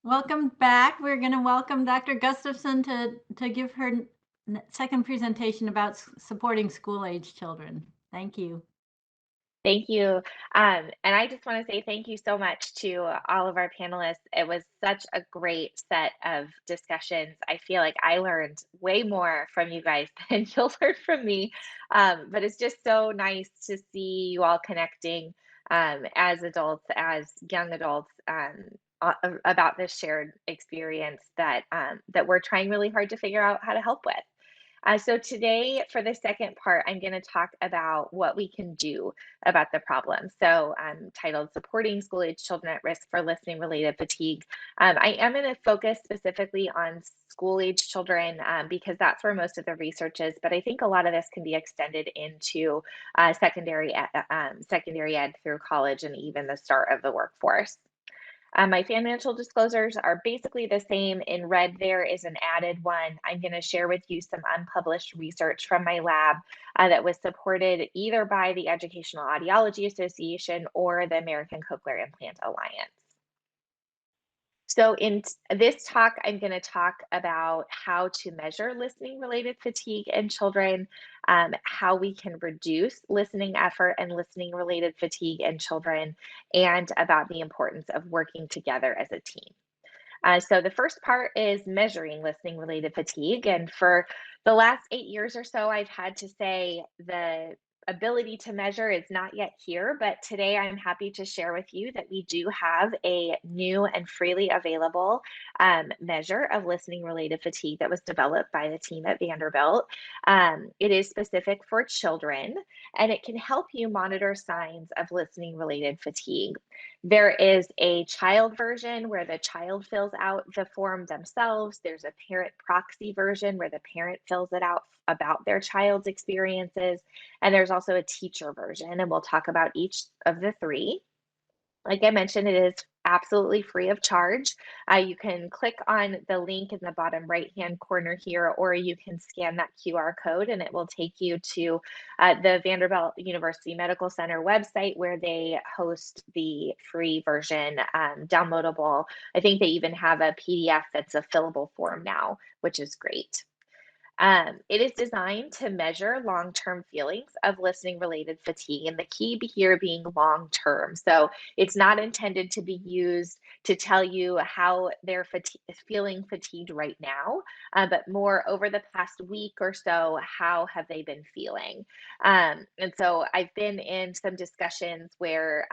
Welcome back. We're going to welcome Dr. Gustafson to give her second presentation about supporting school-age children. Thank you. Thank you. And I just want to say thank you so much to all of our panelists. It was such a great set of discussions. I feel like I learned way more from you guys than you'll learn from me. But it's just so nice to see you all connecting as adults, as young adults, about this shared experience that we're trying really hard to figure out how to help with. So today, for the second part, I'm going to talk about what we can do about the problem. So I'm titled Supporting School-Age Children at Risk for Listening-Related Fatigue. I am going to focus specifically on school-age children because that's where most of the research is, but I think a lot of this can be extended into secondary ed through college and even the start of the workforce. My financial disclosures are basically the same. In red, there is an added one. I'm going to share with you some unpublished research from my lab that was supported either by the Educational Audiology Association or the American Cochlear Implant Alliance. So in this talk, I'm going to talk about how to measure listening-related fatigue in children, how we can reduce listening effort and listening-related fatigue in children, and about the importance of working together as a team. So the first part is measuring listening-related fatigue. And for the last 8 years or so, I've had to say the ability to measure is not yet here, but today I'm happy to share with you that we do have a new and freely available measure of listening-related fatigue that was developed by the team at Vanderbilt. It is specific for children, and it can help you monitor signs of listening-related fatigue. There is a child version where the child fills out the form themselves. There's a parent proxy version where the parent fills it out about their child's experiences. And there's also a teacher version, and we'll talk about each of the three. Like I mentioned, it is absolutely free of charge. You can click on the link in the bottom right-hand corner here, or you can scan that QR code and it will take you to the Vanderbilt University Medical Center website where they host the free version downloadable. I think they even have a PDF that's a fillable form now, which is great. It is designed to measure long-term feelings of listening-related fatigue, and the key here being long-term. So it's not intended to be used to tell you how they're feeling fatigued right now, but more over the past week or so, how have they been feeling? And so I've been in some discussions where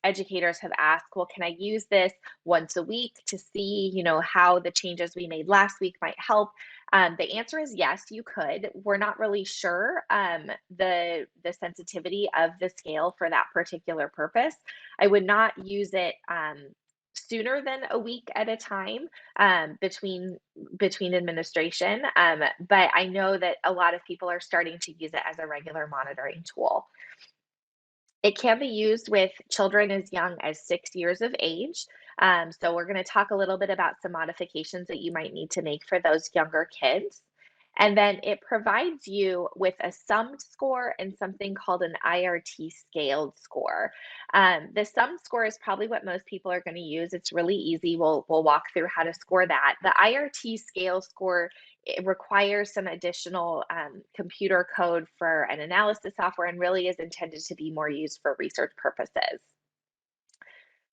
educators have asked, well, can I use this once a week to see, how the changes we made last week might help? The answer is yes, you could. We're not really sure the sensitivity of the scale for that particular purpose. I would not use it sooner than a week at a time between administration. But I know that a lot of people are starting to use it as a regular monitoring tool. It can be used with children as young as 6 years of age. So we're going to talk a little bit about some modifications that you might need to make for those younger kids. And then it provides you with a summed score and something called an IRT scaled score. The summed score is probably what most people are going to use. It's really easy. We'll walk through how to score that. The IRT scale score, it requires some additional computer code for an analysis software and really is intended to be more used for research purposes.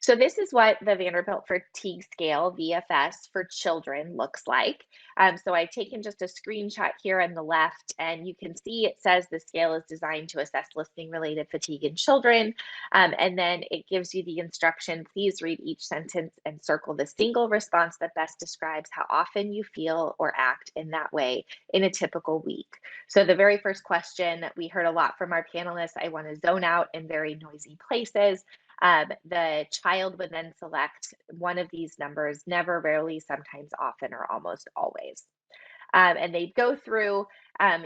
So this is what the Vanderbilt Fatigue Scale, VFS, for children looks like. So I've taken just a screenshot here on the left, and you can see it says the scale is designed to assess listening-related fatigue in children. And then it gives you the instruction, please read each sentence and circle the single response that best describes how often you feel or act in that way in a typical week. So the very first question, we heard a lot from our panelists, I want to zone out in very noisy places. The child would then select one of these numbers, never, rarely, sometimes, often, or almost always. And they go through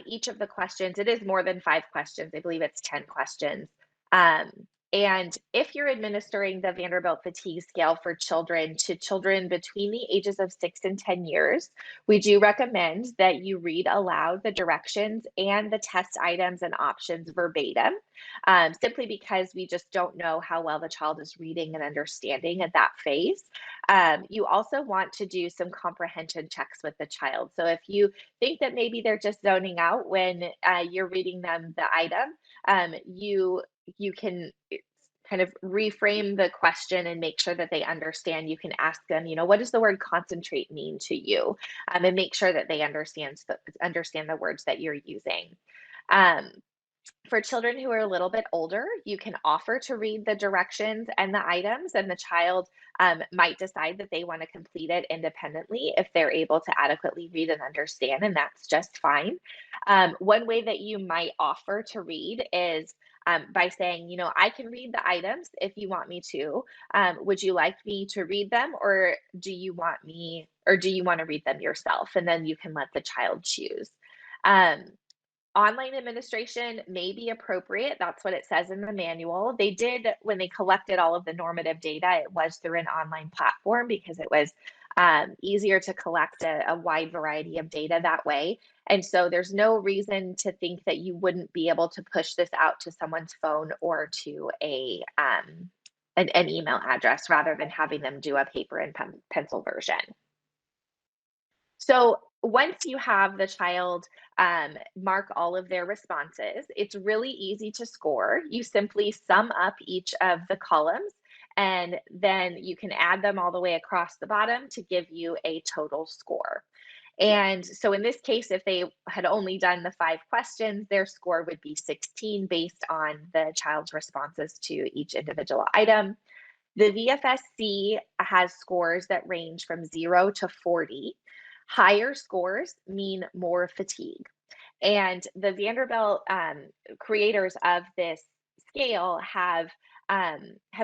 each of the questions. It is more than 5 questions. I believe it's 10 questions. And if you're administering the Vanderbilt Fatigue Scale for children to children between the ages of 6 and 10 years, we do recommend that you read aloud the directions and the test items and options verbatim, simply because we just don't know how well the child is reading and understanding at that phase. You also want to do some comprehension checks with the child. So if you think that maybe they're just zoning out when you're reading them the item, you can kind of reframe the question and make sure that they understand. You can ask them, what does the word concentrate mean to you? And make sure that they understand the words that you're using. Um, for children who are a little bit older, you can offer to read the directions and the items, and the child might decide that they want to complete it independently if they're able to adequately read and understand, and that's just fine. One way that you might offer to read is by saying, I can read the items if you want me to. Would you like me to read them, or do you want to read them yourself? And then you can let the child choose. Um, Online administration may be appropriate. That's what it says in the manual. They did, when they collected all of the normative data, it was through an online platform because it was easier to collect a wide variety of data that way. And so there's no reason to think that you wouldn't be able to push this out to someone's phone or to an email address rather than having them do a paper and pencil version. So once you have the child mark all of their responses, it's really easy to score. You simply sum up each of the columns, and then you can add them all the way across the bottom to give you a total score. And so in this case, if they had only done the 5 questions, their score would be 16 based on the child's responses to each individual item. The VFSC has scores that range from 0 to 40. Higher scores mean more fatigue. And the Vanderbilt creators of this scale have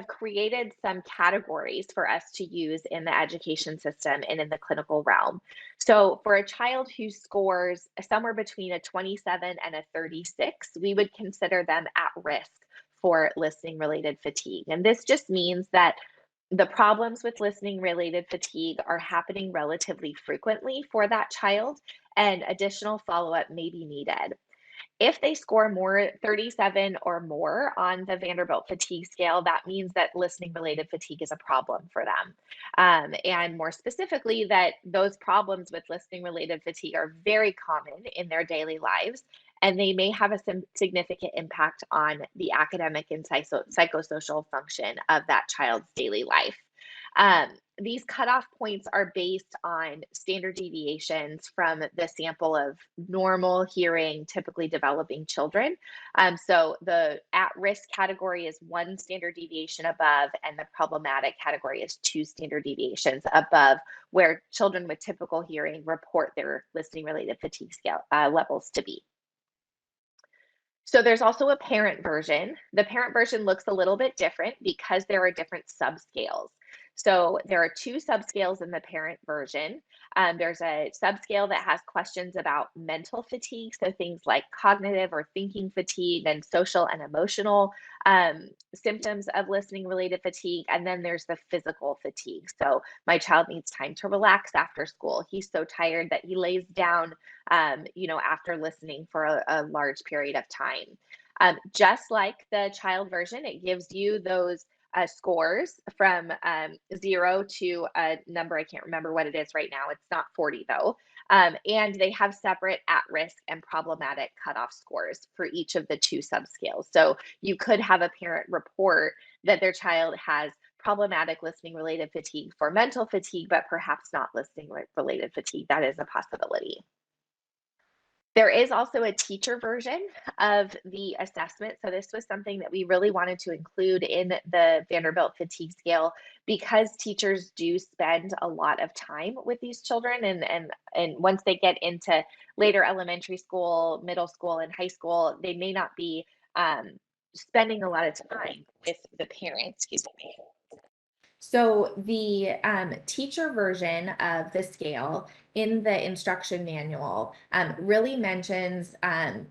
created some categories for us to use in the education system and in the clinical realm. So for a child who scores somewhere between a 27 and a 36, we would consider them at risk for listening related fatigue. And this just means that the problems with listening related fatigue are happening relatively frequently for that child, and additional follow up may be needed. If they score more 37 or more on the Vanderbilt fatigue scale, that means that listening related fatigue is a problem for them. And more specifically, that those problems with listening related fatigue are very common in their daily lives, and they may have a significant impact on the academic and psychosocial function of that child's daily life. These cutoff points are based on standard deviations from the sample of normal hearing, typically developing children. So the at-risk category is 1 standard deviation above, and the problematic category is 2 standard deviations above, where children with typical hearing report their listening-related fatigue scale levels to be. So there's also a parent version. The parent version looks a little bit different because there are different subscales. So there are 2 subscales in the parent version. There's a subscale that has questions about mental fatigue, so things like cognitive or thinking fatigue and social and emotional symptoms of listening related fatigue. And then there's the physical fatigue. So my child needs time to relax after school. He's so tired that he lays down after listening for a large period of time. Just like the child version, it gives you those scores from 0 to a number. I can't remember what it is right now. It's not 40 though. And they have separate at-risk and problematic cutoff scores for each of the 2 subscales. So you could have a parent report that their child has problematic listening related fatigue for mental fatigue, but perhaps not listening related fatigue. That is a possibility. There is also a teacher version of the assessment. So this was something that we really wanted to include in the Vanderbilt fatigue scale because teachers do spend a lot of time with these children, and once they get into later elementary school, middle school, and high school, they may not be spending a lot of time with the parents. Excuse me. So the teacher version of the scale in the instruction manual really mentions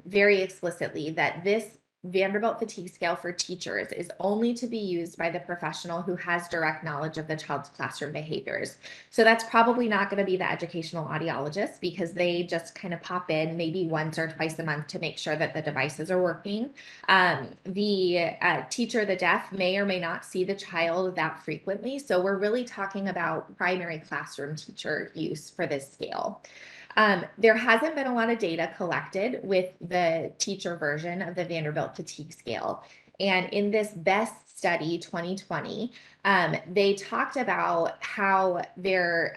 very explicitly that this Vanderbilt Fatigue Scale for teachers is only to be used by the professional who has direct knowledge of the child's classroom behaviors. So that's probably not going to be the educational audiologist, because they just kind of pop in maybe once or twice a month to make sure that the devices are working. The teacher, the deaf, may or may not see the child that frequently. So we're really talking about primary classroom teacher use for this scale. There hasn't been a lot of data collected with the teacher version of the Vanderbilt Fatigue Scale. And in this BEST study 2020, they talked about how the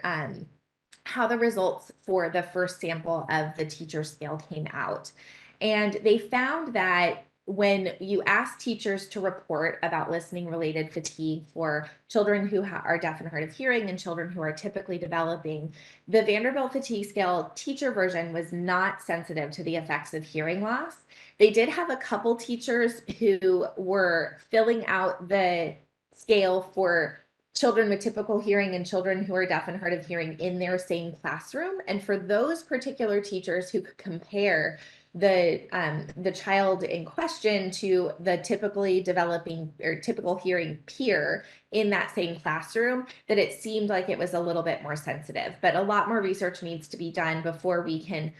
results for the first sample of the teacher scale came out. And they found that when you ask teachers to report about listening related fatigue for children who are deaf and hard of hearing and children who are typically developing, the Vanderbilt Fatigue Scale teacher version was not sensitive to the effects of hearing loss. They did have a couple teachers who were filling out the scale for children with typical hearing and children who are deaf and hard of hearing in their same classroom. And for those particular teachers who could compare the child in question to the typically developing or typical hearing peer in that same classroom, that it seemed like it was a little bit more sensitive. But a lot more research needs to be done before we can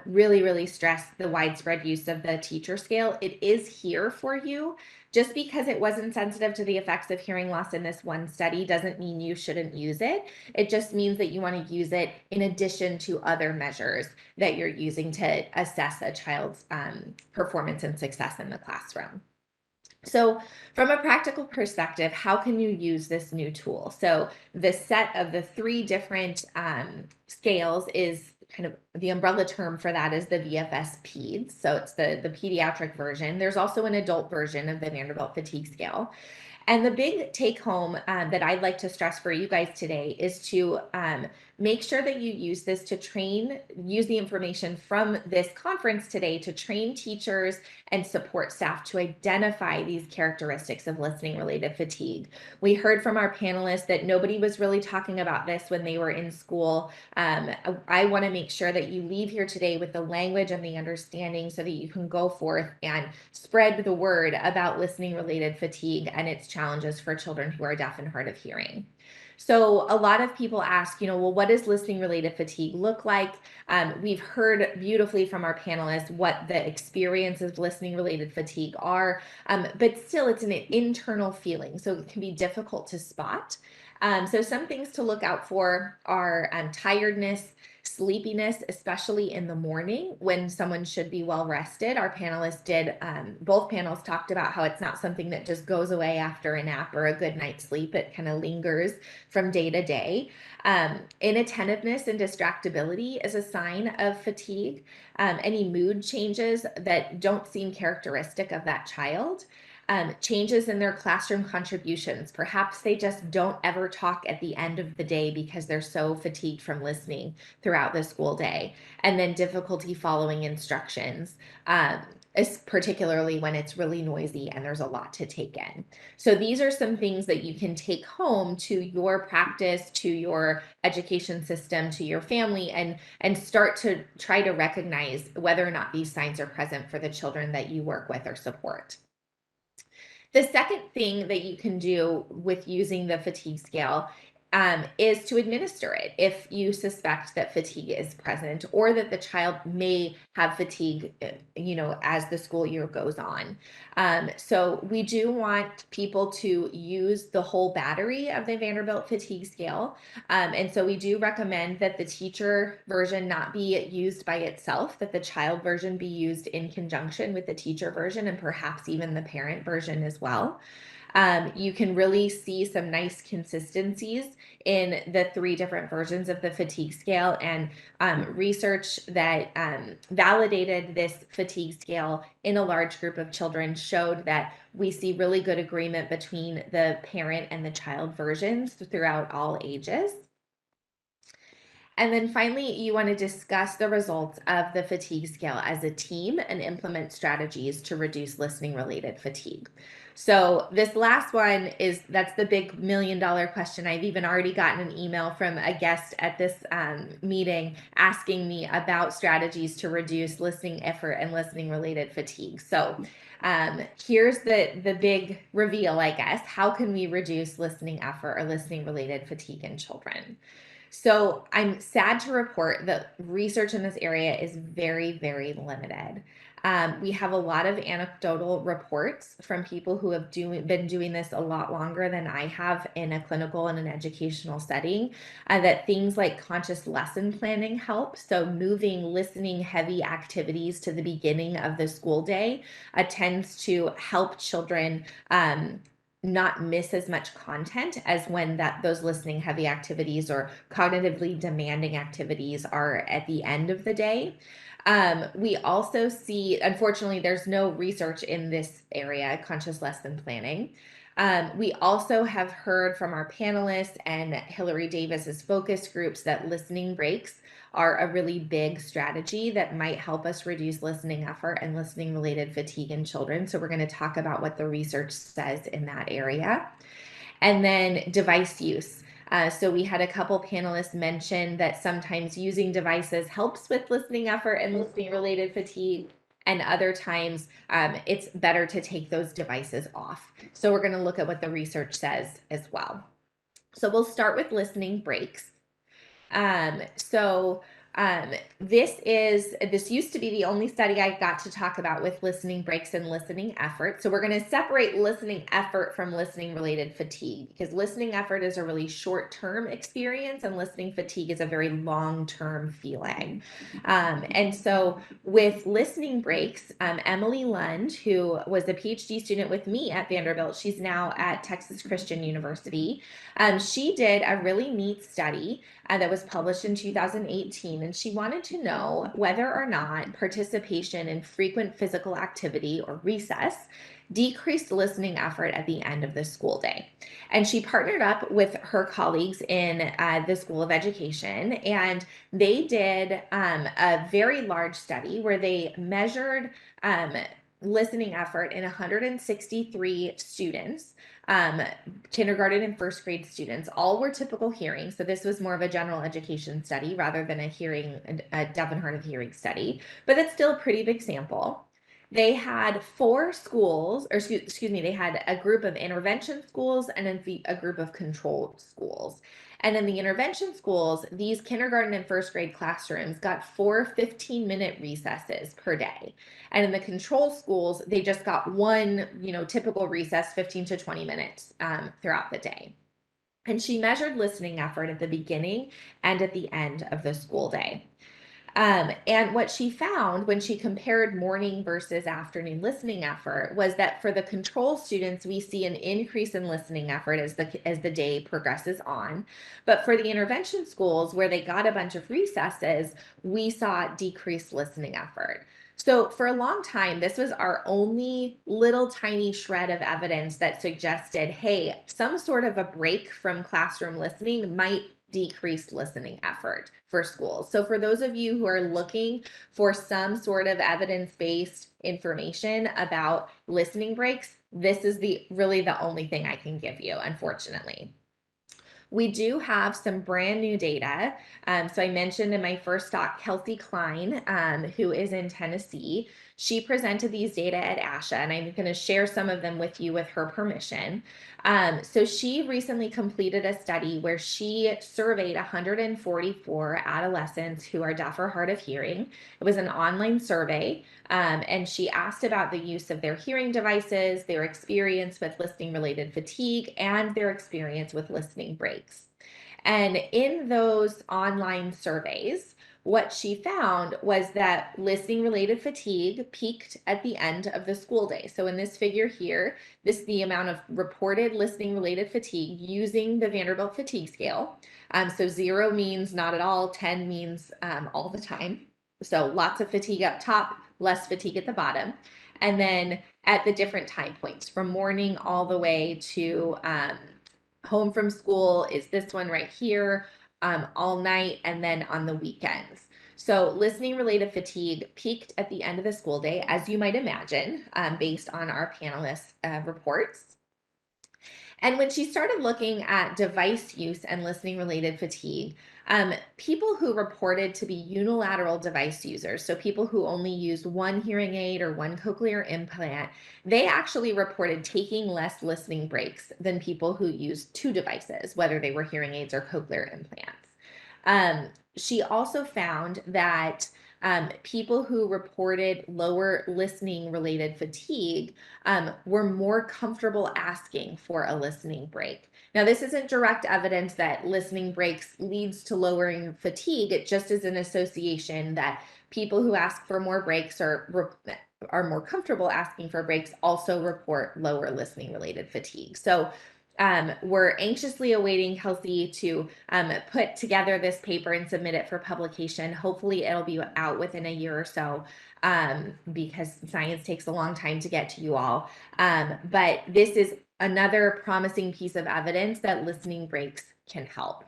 really stress the widespread use of the teacher scale. It is here for you. Just because it wasn't sensitive to the effects of hearing loss in this one study doesn't mean you shouldn't use it. It just means that you want to use it in addition to other measures that you're using to assess a child's performance and success in the classroom. So from a practical perspective, how can you use this new tool? So the set of the 3 different scales is kind of the umbrella term for that is the VFS PEDS. So it's the pediatric version. There's also an adult version of the Vanderbilt Fatigue Scale. And the big take home that I'd like to stress for you guys today is to make sure that you use this to use the information from this conference today to train teachers and support staff to identify these characteristics of listening related fatigue. We heard from our panelists that nobody was really talking about this when they were in school. I want to make sure that you leave here today with the language and the understanding so that you can go forth and spread the word about listening related fatigue and its challenges for children who are deaf and hard of hearing. So a lot of people ask, well, what does listening related fatigue look like? We've heard beautifully from our panelists what the experiences of listening related fatigue are, but still it's an internal feeling, so it can be difficult to spot. So some things to look out for are tiredness, sleepiness, especially in the morning when someone should be well rested. Our panelists both panels talked about how it's not something that just goes away after a nap or a good night's sleep. It kind of lingers from day to day. Inattentiveness and distractibility is a sign of fatigue. Any mood changes that don't seem characteristic of that child. Changes in their classroom contributions. Perhaps they just don't ever talk at the end of the day because they're so fatigued from listening throughout the school day. And then difficulty following instructions, particularly when it's really noisy and there's a lot to take in. So these are some things that you can take home to your practice, to your education system, to your family, and start to try to recognize whether or not these signs are present for the children that you work with or support. The second thing that you can do with using the fatigue scale is to administer it if you suspect that fatigue is present or that the child may have fatigue, as the school year goes on. So we do want people to use the whole battery of the Vanderbilt Fatigue Scale. And so we do recommend that the teacher version not be used by itself, that the child version be used in conjunction with the teacher version and perhaps even the parent version as well. You can really see some nice consistencies in the 3 different versions of the fatigue scale, and research that validated this fatigue scale in a large group of children showed that we see really good agreement between the parent and the child versions throughout all ages. And then finally, you want to discuss the results of the fatigue scale as a team and implement strategies to reduce listening related fatigue. So this last one that's the big $1 million question. I've even already gotten an email from a guest at this meeting asking me about strategies to reduce listening effort and listening related fatigue. So here's the big reveal, I guess. How can we reduce listening effort or listening related fatigue in children? So I'm sad to report that research in this area is very, very limited. We have a lot of anecdotal reports from people who have been doing this a lot longer than I have in a clinical and an educational setting, that things like conscious lesson planning help. So moving listening heavy activities to the beginning of the school day tends to help children not miss as much content as when those listening heavy activities or cognitively demanding activities are at the end of the day. We also see, unfortunately, there's no research in this area, conscious lesson planning. We also have heard from our panelists and Hillary Davis's focus groups that listening breaks are a really big strategy that might help us reduce listening effort and listening related fatigue in children. So we're going to talk about what the research says in that area. And then device use. So we had a couple panelists mention that sometimes using devices helps with listening effort and listening related fatigue. And other times it's better to take those devices off. So we're going to look at what the research says as well. So we'll start with listening breaks. This used to be the only study I got to talk about with listening breaks and listening effort. So we're going to separate listening effort from listening related fatigue, because listening effort is a really short-term experience and listening fatigue is a very long-term feeling. And so with listening breaks, Emily Lund, who was a PhD student with me at Vanderbilt, she's now at Texas Christian University. She did a really neat study that was published in 2018, and she wanted to know whether or not participation in frequent physical activity or recess decreased listening effort at the end of the school day. And she partnered up with her colleagues in the School of Education, and they did a very large study where they measured listening effort in 163 students, kindergarten and first grade students. All were typical hearing. So this was more of a general education study rather than a deaf and hard of hearing study, but it's still a pretty big sample. They had 4 schools, or excuse me, they had a group of intervention schools and a group of controlled schools. And in the intervention schools, these kindergarten and first grade classrooms got 4 15-minute recesses per day. And in the control schools, they just got one, typical recess, 15 to 20 minutes throughout the day. And she measured listening effort at the beginning and at the end of the school day. And what she found when she compared morning versus afternoon listening effort was that for the control students, we see an increase in listening effort as the day progresses on. But for the intervention schools, where they got a bunch of recesses, we saw decreased listening effort. So for a long time, this was our only little tiny shred of evidence that suggested, hey, some sort of a break from classroom listening might decrease listening effort for schools. So for those of you who are looking for some sort of evidence-based information about listening breaks, this is really the only thing I can give you, unfortunately. We do have some brand new data. So I mentioned in my first talk, Kelsey Klein, who is in Tennessee. She presented these data at ASHA, and I'm going to share some of them with you with her permission. So she recently completed a study where she surveyed 144 adolescents who are deaf or hard of hearing. It was an online survey, and she asked about the use of their hearing devices, their experience with listening related fatigue, and their experience with listening breaks. And in those online surveys, what she found was that listening related fatigue peaked at the end of the school day. So in this figure here, this is the amount of reported listening related fatigue using the Vanderbilt fatigue scale. So 0 means not at all, 10 means all the time. So lots of fatigue up top, less fatigue at the bottom. And then at the different time points, from morning all the way to home from school is this one right here. all night and then on the weekends. So listening related fatigue peaked at the end of the school day, as you might imagine, based on our panelists' reports. And when she started looking at device use and listening related fatigue, people who reported to be unilateral device users, so people who only used one hearing aid or one cochlear implant, they actually reported taking less listening breaks than people who used two devices, whether they were hearing aids or cochlear implants. She also found that people who reported lower listening related fatigue were more comfortable asking for a listening break. Now, this isn't direct evidence that listening breaks leads to lowering fatigue. It just is an association that people who ask for more breaks are more comfortable asking for breaks also report lower listening related fatigue. So we're anxiously awaiting Kelsey to put together this paper and submit it for publication. Hopefully it'll be out within a year or so, because science takes a long time to get to you all. But this is another promising piece of evidence that listening breaks can help.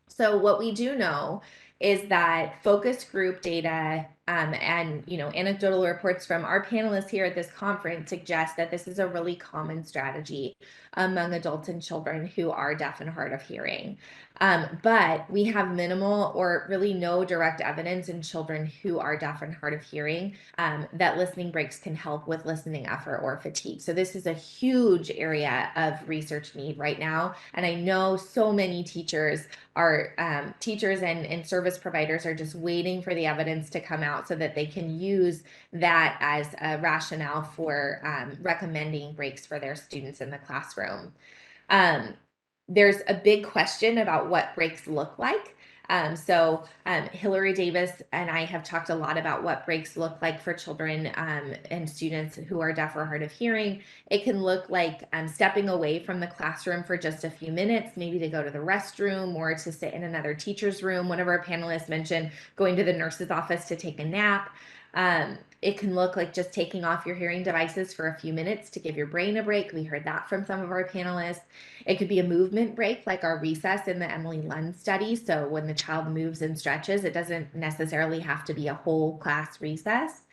So what we do know is that focus group data and anecdotal reports from our panelists here at this conference suggest that this is a really common strategy among adults and children who are deaf and hard of hearing. But we have minimal or really no direct evidence in children who are deaf and hard of hearing that listening breaks can help with listening effort or fatigue. So this is a huge area of research need right now. And I know so many teachers and service providers are just waiting for the evidence to come out so that they can use that as a rationale for recommending breaks for their students in the classroom. There's a big question about what breaks look like. Hillary Davis and I have talked a lot about what breaks look like for children and students who are deaf or hard of hearing. It can look like stepping away from the classroom for just a few minutes, maybe to go to the restroom or to sit in another teacher's room. One of our panelists mentioned going to the nurse's office to take a nap. It can look like just taking off your hearing devices for a few minutes to give your brain a break. We heard that from some of our panelists. It could be a movement break, like our recess in the Emily Lund study. So when the child moves and stretches, it doesn't necessarily have to be a whole class recess.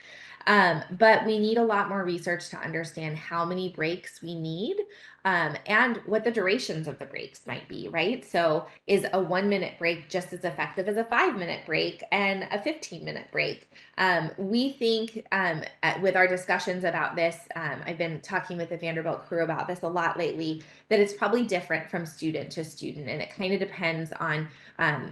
But we need a lot more research to understand how many breaks we need and what the durations of the breaks might be, right? So is a 1-minute break just as effective as a 5-minute break and a 15-minute break? We think with our discussions about this, I've been talking with the Vanderbilt crew about this a lot lately, that it's probably different from student to student, and it kind of depends on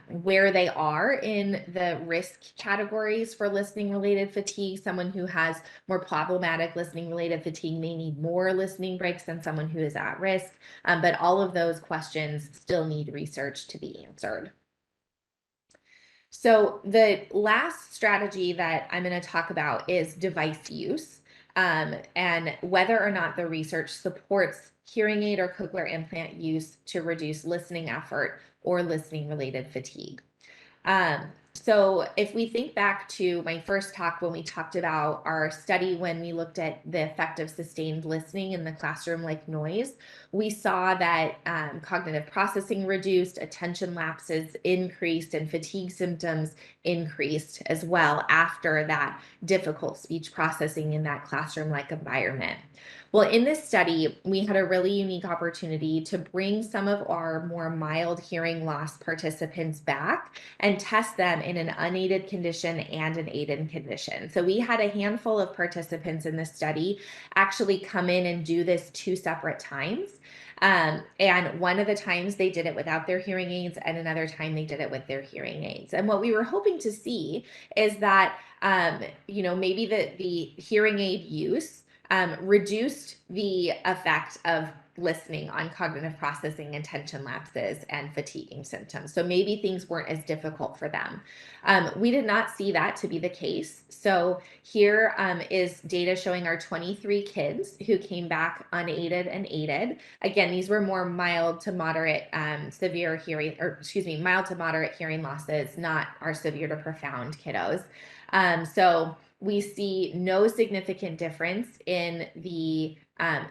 where they are in the risk categories for listening related fatigue. Someone who has more problematic listening related fatigue may need more listening breaks than someone who is at risk, but all of those questions still need research to be answered. So the last strategy that I'm going to talk about is device use and whether or not the research supports hearing aid or cochlear implant use to reduce listening effort or listening related fatigue. So if we think back to my first talk when we talked about our study when we looked at the effect of sustained listening in the classroom like noise, we saw that cognitive processing reduced, attention lapses increased, and fatigue symptoms increased as well after that difficult speech processing in that classroom-like environment. Well, in this study, we had a really unique opportunity to bring some of our more mild hearing loss participants back and test them in an unaided condition and an aided condition. So we had a handful of participants in this study actually come in and do this 2 separate times. And one of the times they did it without their hearing aids, and another time they did it with their hearing aids. And what we were hoping to see is that, maybe the hearing aid use reduced the effect of listening on cognitive processing, attention lapses, and fatiguing symptoms. So maybe things weren't as difficult for them. We did not see that to be the case. So here is data showing our 23 kids who came back unaided and aided. Again, these were more mild to moderate mild to moderate hearing losses, not our severe to profound kiddos. So we see no significant difference in the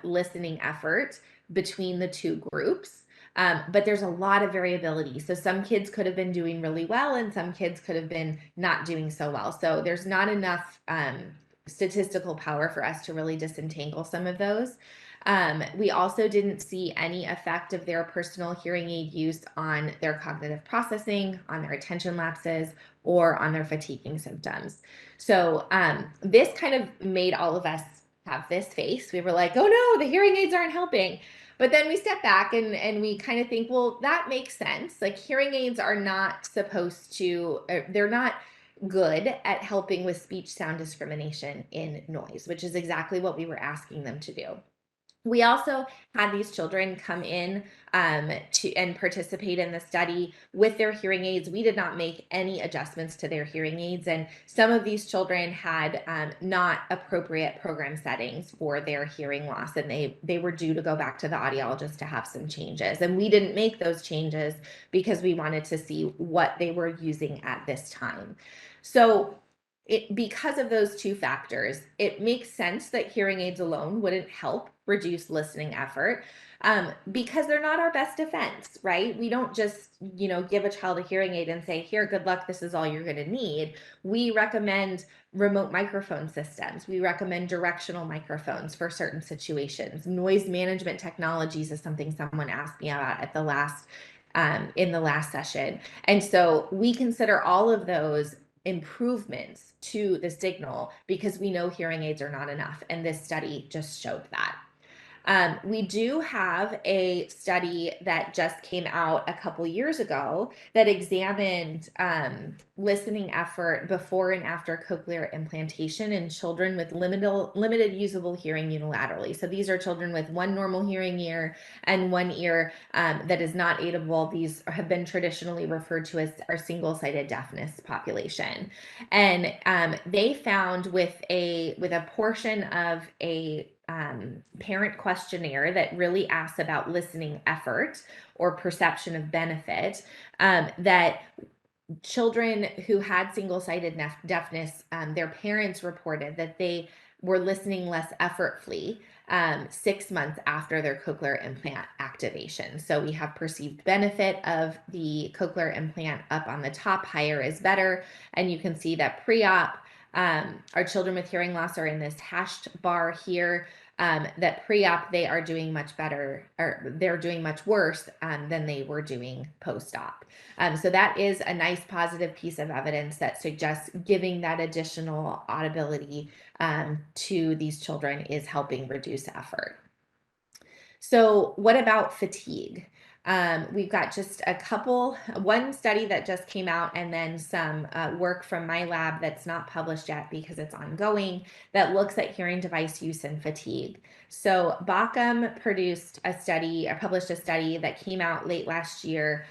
listening effort between the two groups. But there's a lot of variability. So some kids could have been doing really well and some kids could have been not doing so well. So there's not enough statistical power for us to really disentangle some of those. We also didn't see any effect of their personal hearing aid use on their cognitive processing, on their attention lapses, or on their fatiguing symptoms. So this kind of made all of us have this face. We were like, oh no, the hearing aids aren't helping. But then we step back and we kind of think, well, that makes sense. Like hearing aids are not supposed to, they're not good at helping with speech sound discrimination in noise, which is exactly what we were asking them to do. We also had these children come in and participate in the study with their hearing aids. We did not make any adjustments to their hearing aids, and some of these children had not appropriate program settings for their hearing loss, and they were due to go back to the audiologist to have some changes. And we didn't make those changes because we wanted to see what they were using at this time. So because of those two factors, it makes sense that hearing aids alone wouldn't help reduce listening effort because they're not our best defense, right? We don't just, give a child a hearing aid and say, here, good luck, this is all you're going to need. We recommend remote microphone systems. We recommend directional microphones for certain situations. Noise management technologies is something someone asked me about at the last in the last session. And so we consider all of those improvements to the signal because we know hearing aids are not enough. And this study just showed that. We do have a study that just came out a couple years ago that examined listening effort before and after cochlear implantation in children with limited usable hearing unilaterally. So these are children with one normal hearing ear and one ear that is not aidable. These have been traditionally referred to as our single-sided deafness population. And they found with a portion of a parent questionnaire that really asks about listening effort or perception of benefit, that children who had single-sided deafness, their parents reported that they were listening less effortfully 6 months after their cochlear implant activation. So we have perceived benefit of the cochlear implant up on the top. Higher is better. And you can see that pre-op, our children with hearing loss are in this hashed bar here. That pre-op, they are doing much better, or they're doing much worse than they were doing post-op. So that is a nice positive piece of evidence that suggests giving that additional audibility to these children is helping reduce effort. So what about fatigue? We've got just one study that just came out and then some work from my lab that's not published yet because it's ongoing that looks at hearing device use and fatigue. So Bauckham published a study that came out late last year.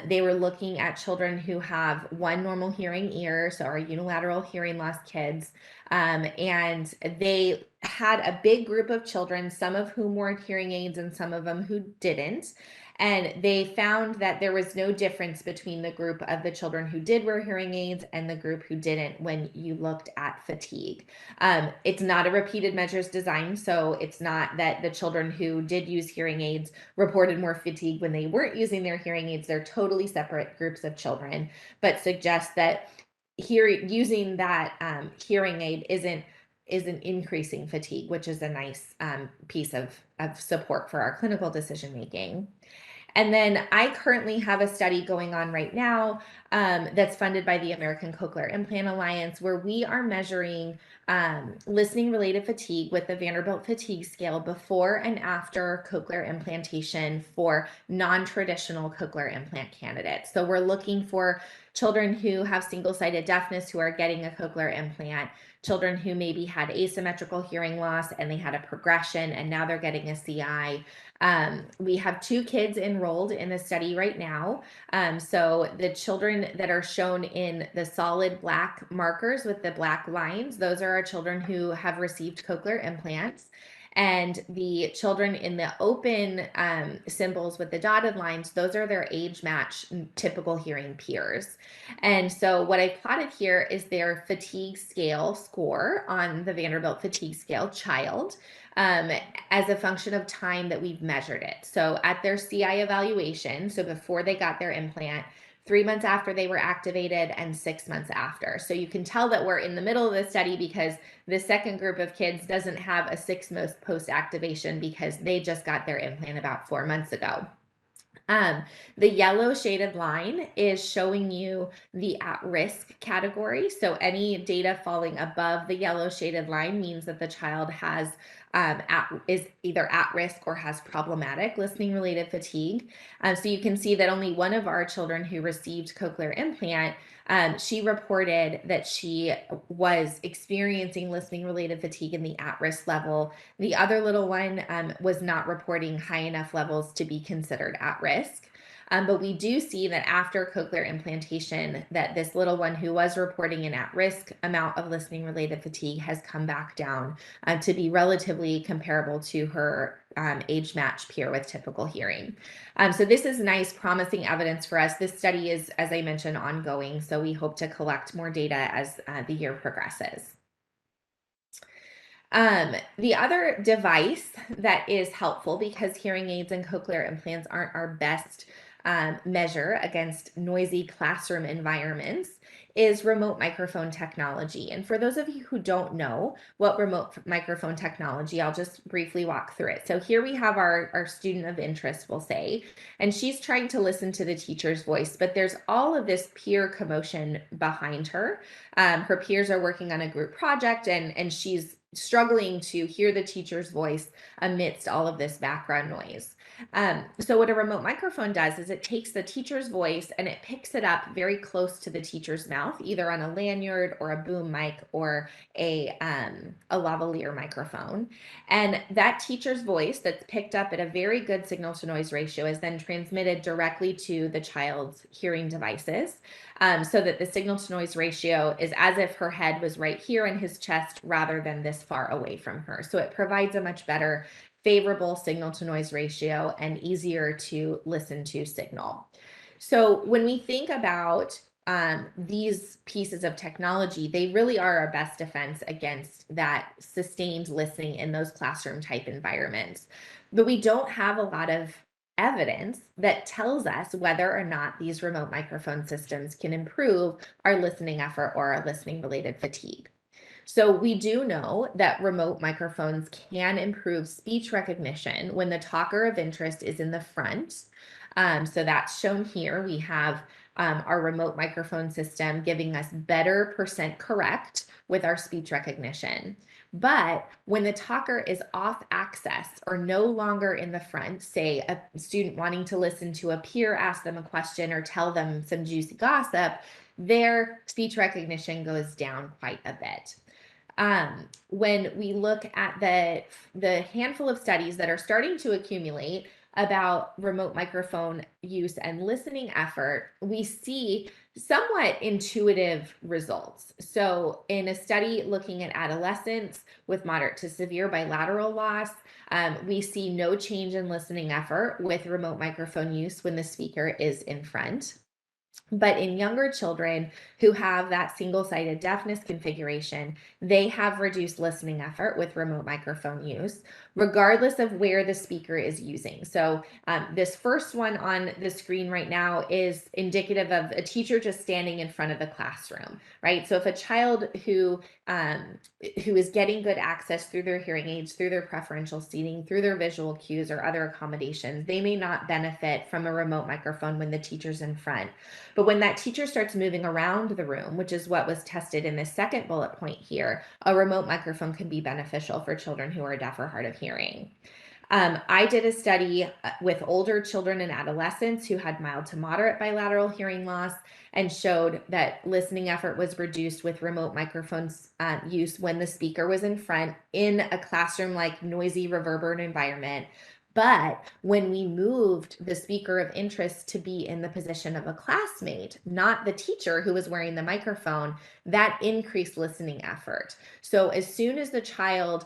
They were looking at children who have one normal hearing ear, so our unilateral hearing loss kids, and they had a big group of children, some of whom wore hearing aids and some of them who didn't. And they found that there was no difference between the group of the children who did wear hearing aids and the group who didn't when you looked at fatigue. It's not a repeated measures design, so it's not that the children who did use hearing aids reported more fatigue when they weren't using their hearing aids. They're totally separate groups of children, but suggest that using that hearing aid isn't increasing fatigue, which is a nice piece of support for our clinical decision making. And then I currently have a study going on right now that's funded by the American Cochlear Implant Alliance, where we are measuring listening related fatigue with the Vanderbilt Fatigue Scale before and after cochlear implantation for non-traditional cochlear implant candidates. So we're looking for children who have single-sided deafness who are getting a cochlear implant, children who maybe had asymmetrical hearing loss and they had a progression and now they're getting a CI. We have 2 kids enrolled in the study right now. So the children that are shown in the solid black markers with the black lines, those are our children who have received cochlear implants. And the children in the open symbols with the dotted lines, those are their age match typical hearing peers. And so what I plotted here is their fatigue scale score on the Vanderbilt Fatigue Scale child as a function of time that we've measured it. So at their CI evaluation, so before they got their implant, 3 months after they were activated, and 6 months after. So you can tell that we're in the middle of the study because the second group of kids doesn't have a 6 month post-activation because they just got their implant about 4 months ago. The yellow shaded line is showing you the at-risk category. So any data falling above the yellow shaded line means that the child has is either at risk or has problematic listening related fatigue. So you can see that only one of our children who received cochlear implant, she reported that she was experiencing listening related fatigue in the at-risk level. The other little one was not reporting high enough levels to be considered at risk. But we do see that after cochlear implantation, that this little one who was reporting an at-risk amount of listening related fatigue has come back down to be relatively comparable to her age match peer with typical hearing. So this is nice, promising evidence for us. This study is, as I mentioned, ongoing, so we hope to collect more data as the year progresses. The other device that is helpful, because hearing aids and cochlear implants aren't our best measure against noisy classroom environments, is remote microphone technology. And for those of you who don't know what remote microphone technology, I'll just briefly walk through it. So here we have our student of interest, we'll say, and she's trying to listen to the teacher's voice, but there's all of this peer commotion behind her. Her peers are working on a group project, and she's struggling to hear the teacher's voice amidst all of this background noise. So what a remote microphone does is it takes the teacher's voice and it picks it up very close to the teacher's mouth, either on a lanyard or a boom mic or a lavalier microphone. And that teacher's voice that's picked up at a very good signal to noise ratio is then transmitted directly to the child's hearing devices. So that the signal to noise ratio is as if her head was right here in his chest rather than this far away from her. So it provides a much better favorable signal to noise ratio and easier to listen to signal. So when we think about these pieces of technology, they really are our best defense against that sustained listening in those classroom type environments. But we don't have a lot of evidence that tells us whether or not these remote microphone systems can improve our listening effort or our listening related fatigue. So we do know that remote microphones can improve speech recognition when the talker of interest is in the front. So that's shown here. We have our remote microphone system giving us better percent correct with our speech recognition. But when the talker is off axis or no longer in the front, say a student wanting to listen to a peer ask them a question or tell them some juicy gossip, their speech recognition goes down quite a bit. When we look at the handful of studies that are starting to accumulate about remote microphone use and listening effort, we see somewhat intuitive results. So in a study looking at adolescents with moderate to severe bilateral loss, we see no change in listening effort with remote microphone use when the speaker is in front. But in younger children who have that single-sided deafness configuration, they have reduced listening effort with remote microphone use, regardless of where the speaker is using. So this first one on the screen right now is indicative of a teacher just standing in front of the classroom, right? So if a child who is getting good access through their hearing aids, through their preferential seating, through their visual cues or other accommodations, they may not benefit from a remote microphone when the teacher's in front. But when that teacher starts moving around the room, which is what was tested in this second bullet point here, a remote microphone can be beneficial for children who are deaf or hard of hearing. I did a study with older children and adolescents who had mild to moderate bilateral hearing loss and showed that listening effort was reduced with remote microphones use when the speaker was in front in a classroom-like noisy reverberant environment. But when we moved the speaker of interest to be in the position of a classmate, not the teacher who was wearing the microphone, that increased listening effort. So as soon as the child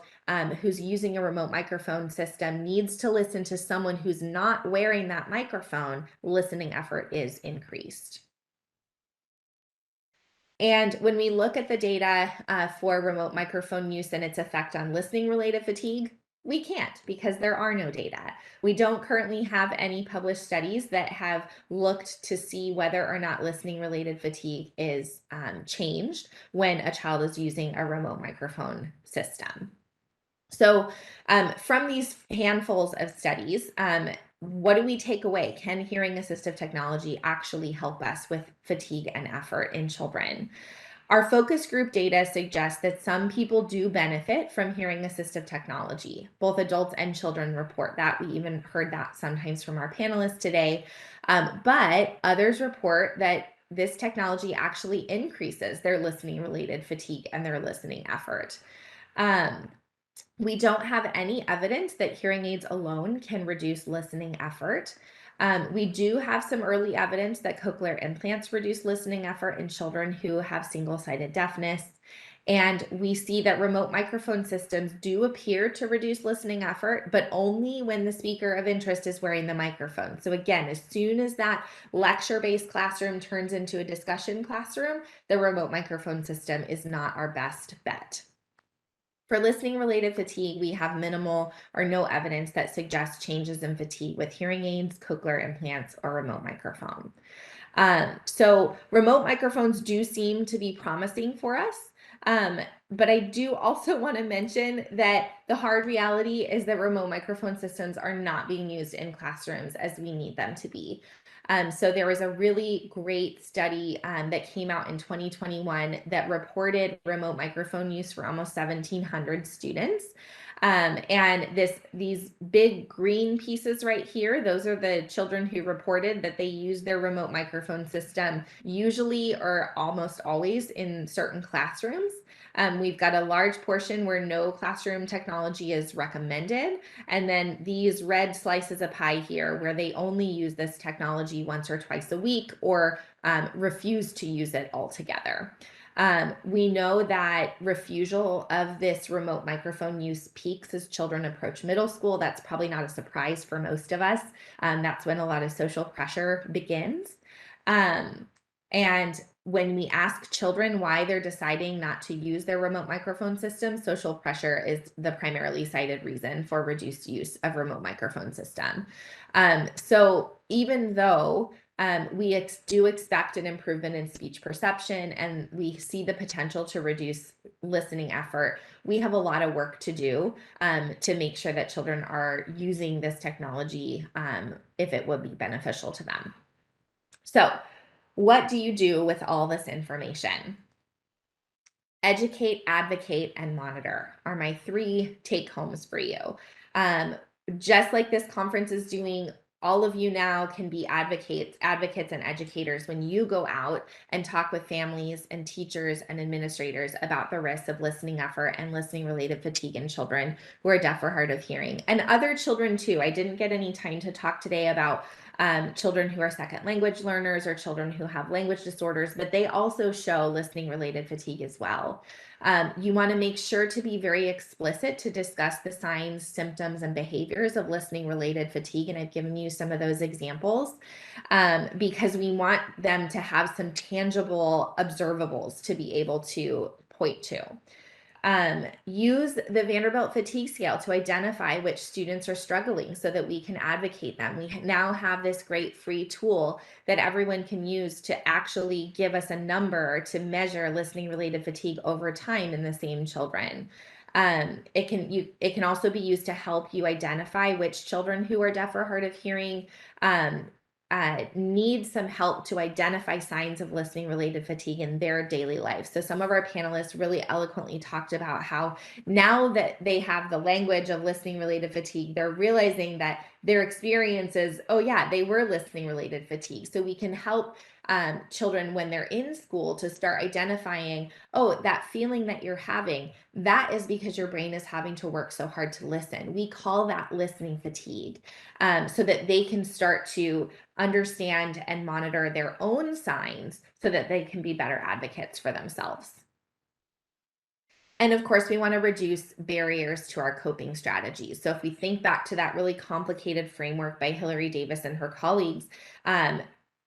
who's using a remote microphone system needs to listen to someone who's not wearing that microphone, listening effort is increased. And when we look at the data for remote microphone use and its effect on listening related fatigue, we can't because there are no data. We don't currently have any published studies that have looked to see whether or not listening related fatigue is changed when a child is using a remote microphone system. So from these handfuls of studies, what do we take away? Can hearing assistive technology actually help us with fatigue and effort in children? Our focus group data suggests that some people do benefit from hearing assistive technology. Both adults and children report that. We even heard that sometimes from our panelists today. But others report that this technology actually increases their listening related fatigue and their listening effort. We don't have any evidence that hearing aids alone can reduce listening effort. We do have some early evidence that cochlear implants reduce listening effort in children who have single-sided deafness. And we see that remote microphone systems do appear to reduce listening effort, but only when the speaker of interest is wearing the microphone. So again, as soon as that lecture-based classroom turns into a discussion classroom, the remote microphone system is not our best bet. For listening related fatigue, we have minimal or no evidence that suggests changes in fatigue with hearing aids, cochlear implants, or remote microphone. So remote microphones do seem to be promising for us. But I do also want to mention that the hard reality is that remote microphone systems are not being used in classrooms as we need them to be. So there was a really great study that came out in 2021 that reported remote microphone use for almost 1,700 students. And these big green pieces right here, those are the children who reported that they use their remote microphone system usually or almost always in certain classrooms. We've got a large portion where no classroom technology is recommended. And then these red slices of pie here where they only use this technology once or twice a week or refuse to use it altogether. We know that refusal of this remote microphone use peaks as children approach middle school. That's probably not a surprise for most of us. That's when a lot of social pressure begins. And when we ask children why they're deciding not to use their remote microphone system, social pressure is the primarily cited reason for reduced use of remote microphone system. So even though we do expect an improvement in speech perception and we see the potential to reduce listening effort, we have a lot of work to do to make sure that children are using this technology if it would be beneficial to them. So what do you do with all this information? Educate, advocate, and monitor are my 3 take homes for you. Just like this conference is doing, all of you now can be advocates and educators when you go out and talk with families and teachers and administrators about the risks of listening effort and listening related fatigue in children who are deaf or hard of hearing, and other children too. I didn't get any time to talk today about children who are second language learners or children who have language disorders, but they also show listening related fatigue as well. You want to make sure to be very explicit to discuss the signs, symptoms, and behaviors of listening related fatigue. And I've given you some of those examples because we want them to have some tangible observables to be able to point to. Use the Vanderbilt Fatigue Scale to identify which students are struggling so that we can advocate them. We now have this great free tool that everyone can use to actually give us a number to measure listening related fatigue over time in the same children. It can also be used to help you identify which children who are deaf or hard of hearing need some help to identify signs of listening related fatigue in their daily life. So some of our panelists really eloquently talked about how now that they have the language of listening related fatigue, they're realizing that their experiences, oh yeah, they were listening related fatigue. So we can help children when they're in school to start identifying, oh, that feeling that you're having, that is because your brain is having to work so hard to listen. We call that listening fatigue, so that they can start to understand and monitor their own signs so that they can be better advocates for themselves. And of course, we want to reduce barriers to our coping strategies. So if we think back to that really complicated framework by Hilary Davis and her colleagues,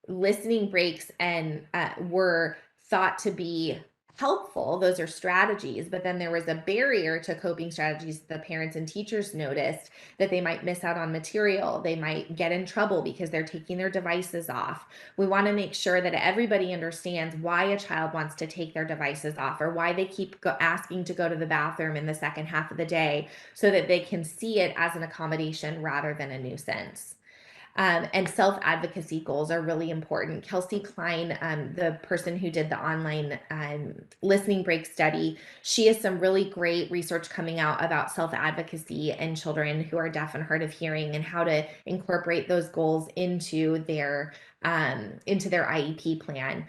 listening breaks and were thought to be helpful. Those are strategies, but then there was a barrier to coping strategies. The parents and teachers noticed that they might miss out on material. They might get in trouble because they're taking their devices off. We want to make sure that everybody understands why a child wants to take their devices off, or why they keep asking to go to the bathroom in the second half of the day, so that they can see it as an accommodation rather than a nuisance. And self-advocacy goals are really important. Kelsey Klein, the person who did the online listening break study, she has some really great research coming out about self-advocacy in children who are deaf and hard of hearing, and how to incorporate those goals into their IEP plan.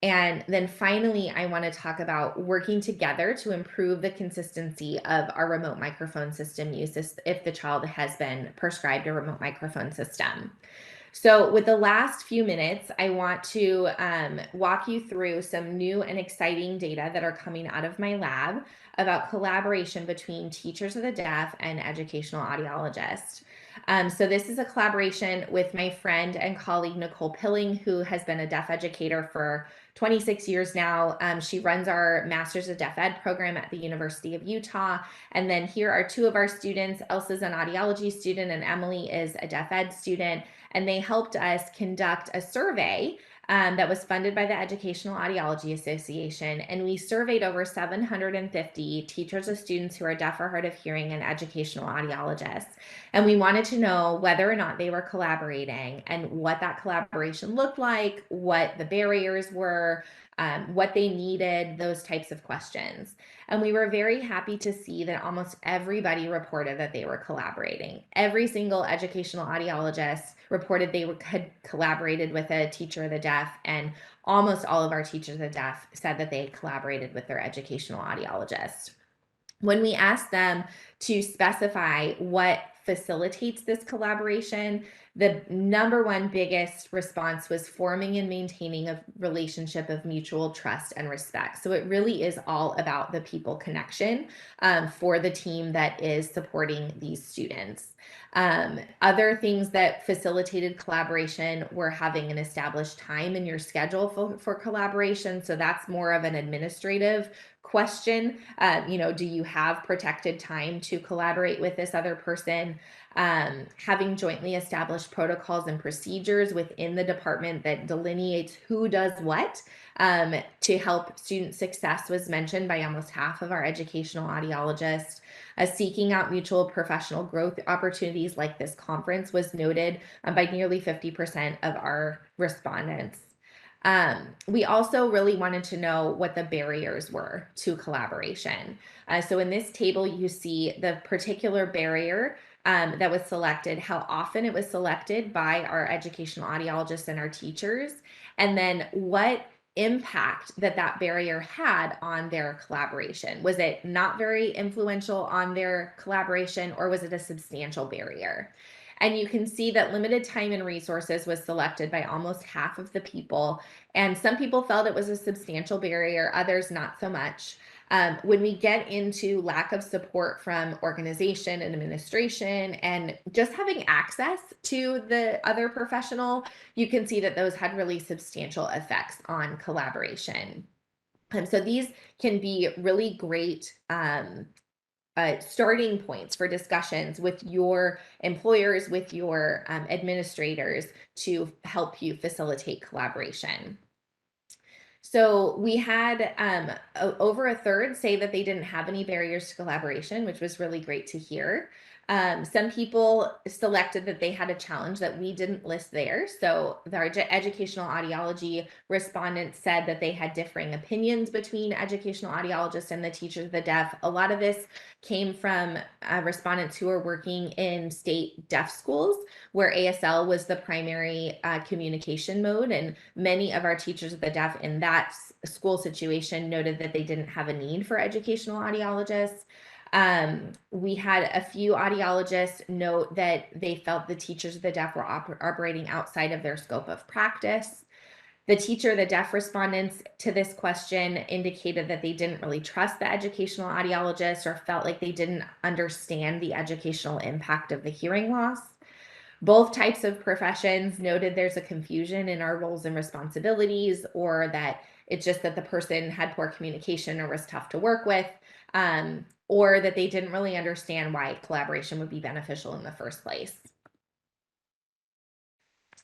And then finally, I want to talk about working together to improve the consistency of our remote microphone system use if the child has been prescribed a remote microphone system. So with the last few minutes, I want to walk you through some new and exciting data that are coming out of my lab about collaboration between teachers of the deaf and educational audiologists. So this is a collaboration with my friend and colleague, Nicole Pilling, who has been a deaf educator for 26 years now. She runs our Masters of Deaf Ed program at the University of Utah. And then here are two of our students. Elsa's an audiology student and Emily is a deaf ed student. And they helped us conduct a survey that was funded by the Educational Audiology Association. And we surveyed over 750 teachers of students who are deaf or hard of hearing and educational audiologists. And we wanted to know whether or not they were collaborating and what that collaboration looked like, what the barriers were, what they needed, those types of questions. And we were very happy to see that almost everybody reported that they were collaborating. Every single educational audiologist reported they had collaborated with a teacher of the deaf, and almost all of our teachers of the deaf said that they had collaborated with their educational audiologist. When we asked them to specify what facilitates this collaboration, the number one biggest response was forming and maintaining a relationship of mutual trust and respect. So it really is all about the people connection for the team that is supporting these students. Other things that facilitated collaboration were having an established time in your schedule for collaboration. So that's more of an administrative question. Do you have protected time to collaborate with this other person? Having jointly established protocols and procedures within the department that delineates who does what to help student success was mentioned by almost half of our educational audiologists. Seeking out mutual professional growth opportunities like this conference was noted by nearly 50% of our respondents. We also really wanted to know what the barriers were to collaboration. So in this table, you see the particular barrier that was selected, how often it was selected by our educational audiologists and our teachers, and then what impact that barrier had on their collaboration. Was it not very influential on their collaboration, or was it a substantial barrier? And you can see that limited time and resources was selected by almost half of the people. And some people felt it was a substantial barrier, others not so much. When we get into lack of support from organization and administration and just having access to the other professional, you can see that those had really substantial effects on collaboration. So these can be really great starting points for discussions with your employers, with your administrators, to help you facilitate collaboration. So we had over a third say that they didn't have any barriers to collaboration, which was really great to hear. Some people selected that they had a challenge that we didn't list there. So our educational audiology respondents said that they had differing opinions between educational audiologists and the teachers of the deaf. A lot of this came from respondents who are working in state deaf schools, where ASL was the primary communication mode. And many of our teachers of the deaf in that school situation noted that they didn't have a need for educational audiologists. We had a few audiologists note that they felt the teachers of the deaf were operating outside of their scope of practice. The teacher, the deaf respondents to this question indicated that they didn't really trust the educational audiologist or felt like they didn't understand the educational impact of the hearing loss. Both types of professions noted there's a confusion in our roles and responsibilities, or that it's just that the person had poor communication or was tough to work with, or that they didn't really understand why collaboration would be beneficial in the first place.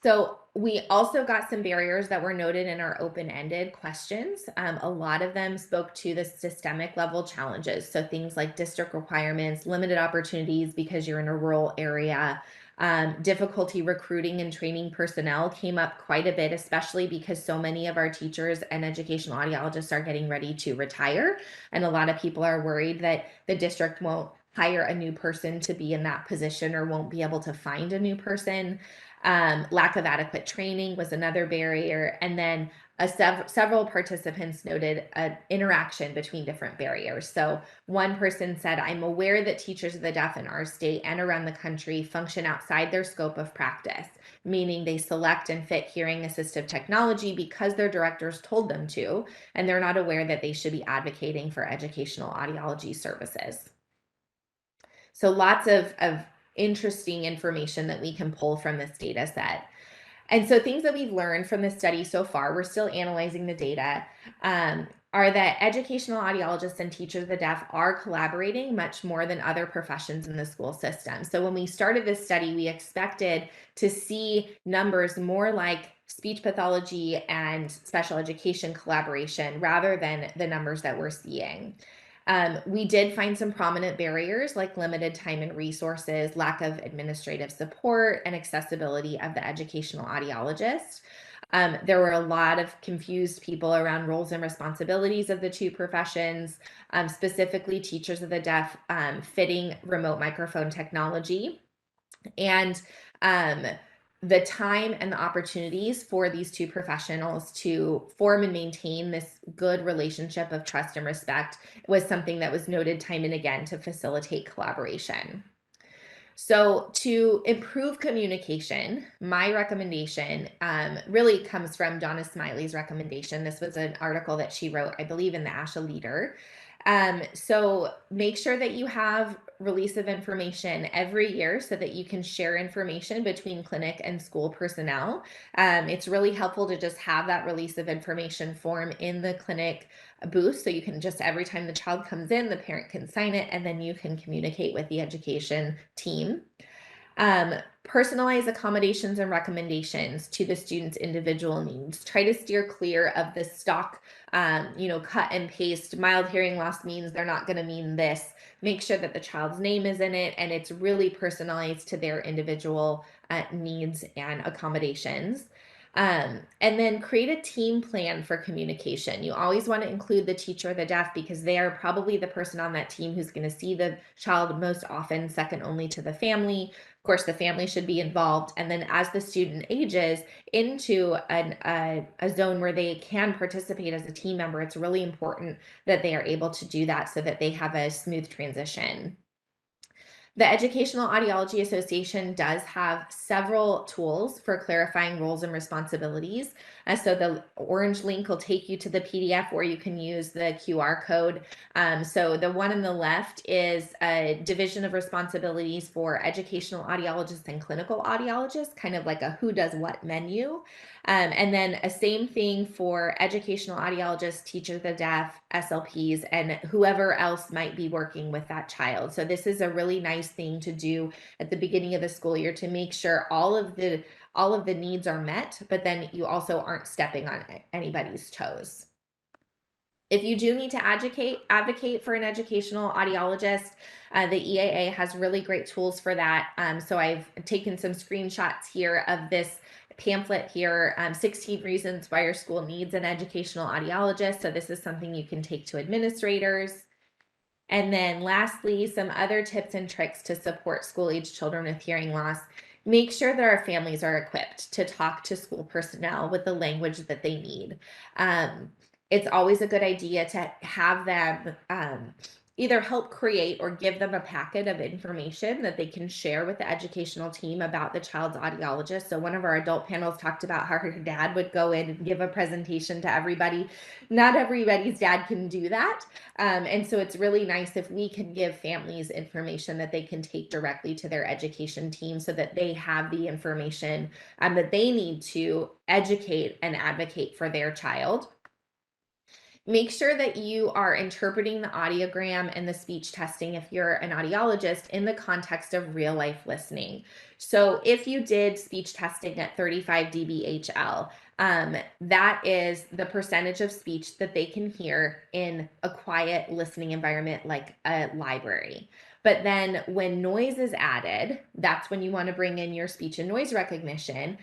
So we also got some barriers that were noted in our open-ended questions. A lot of them spoke to the systemic level challenges. So things like district requirements, limited opportunities because you're in a rural area, difficulty recruiting and training personnel came up quite a bit, especially because so many of our teachers and educational audiologists are getting ready to retire. And a lot of people are worried that the district won't hire a new person to be in that position or won't be able to find a new person. Lack of adequate training was another barrier. And then several participants noted an interaction between different barriers. So one person said, I'm aware that teachers of the deaf in our state and around the country function outside their scope of practice, meaning they select and fit hearing assistive technology because their directors told them to, and they're not aware that they should be advocating for educational audiology services. So lots of interesting information that we can pull from this data set. And so things that we've learned from this study so far, we're still analyzing the data, are that educational audiologists and teachers of the deaf are collaborating much more than other professions in the school system. So when we started this study, we expected to see numbers more like speech pathology and special education collaboration rather than the numbers that we're seeing. We did find some prominent barriers like limited time and resources, lack of administrative support, and accessibility of the educational audiologist. There were a lot of confused people around roles and responsibilities of the two professions, specifically teachers of the deaf fitting remote microphone technology. And the time and the opportunities for these two professionals to form and maintain this good relationship of trust and respect was something that was noted time and again to facilitate collaboration. So to improve communication, my recommendation really comes from Donna Smiley's recommendation. This was an article that she wrote, I believe, in the ASHA Leader. So make sure that you have release of information every year so that you can share information between clinic and school personnel. It's really helpful to just have that release of information form in the clinic booth, so you can just, every time the child comes in, the parent can sign it, and then you can communicate with the education team. Personalize accommodations and recommendations to the student's individual needs. Try to steer clear of the stock, cut and paste. Mild hearing loss means they're not going to mean this. Make sure that the child's name is in it and it's really personalized to their individual needs and accommodations. And then create a team plan for communication. You always want to include the teacher or the deaf because they are probably the person on that team who's going to see the child most often, second only to the family. Of course, the family should be involved. And then as the student ages into a zone where they can participate as a team member, it's really important that they are able to do that so that they have a smooth transition. The Educational Audiology Association does have several tools for clarifying roles and responsibilities. So the orange link will take you to the PDF, or you can use the QR code. So the one on the left is a division of responsibilities for educational audiologists and clinical audiologists, kind of like a who does what menu. And then a same thing for educational audiologists, teachers of the deaf, SLPs, and whoever else might be working with that child. So this is a really nice thing to do at the beginning of the school year to make sure all of the needs are met, but then you also aren't stepping on anybody's toes. If you do need to advocate for an educational audiologist, the EAA has really great tools for that. So I've taken some screenshots here of this pamphlet here, 16 reasons why your school needs an educational audiologist. So this is something you can take to administrators. And then lastly, some other tips and tricks to support school-age children with hearing loss. Make sure that our families are equipped to talk to school personnel with the language that they need. It's always a good idea to have them either help create or give them a packet of information that they can share with the educational team about the child's audiologist. So one of our adult panels talked about how her dad would go in and give a presentation to everybody. Not everybody's dad can do that. And so it's really nice if we can give families information that they can take directly to their education team so that they have the information that they need to educate and advocate for their child. Make sure that you are interpreting the audiogram and the speech testing if you're an audiologist in the context of real life listening. So if you did speech testing at 35 dBHL, that is the percentage of speech that they can hear in a quiet listening environment like a library. But then when noise is added, that's when you want to bring in your speech and noise recognition.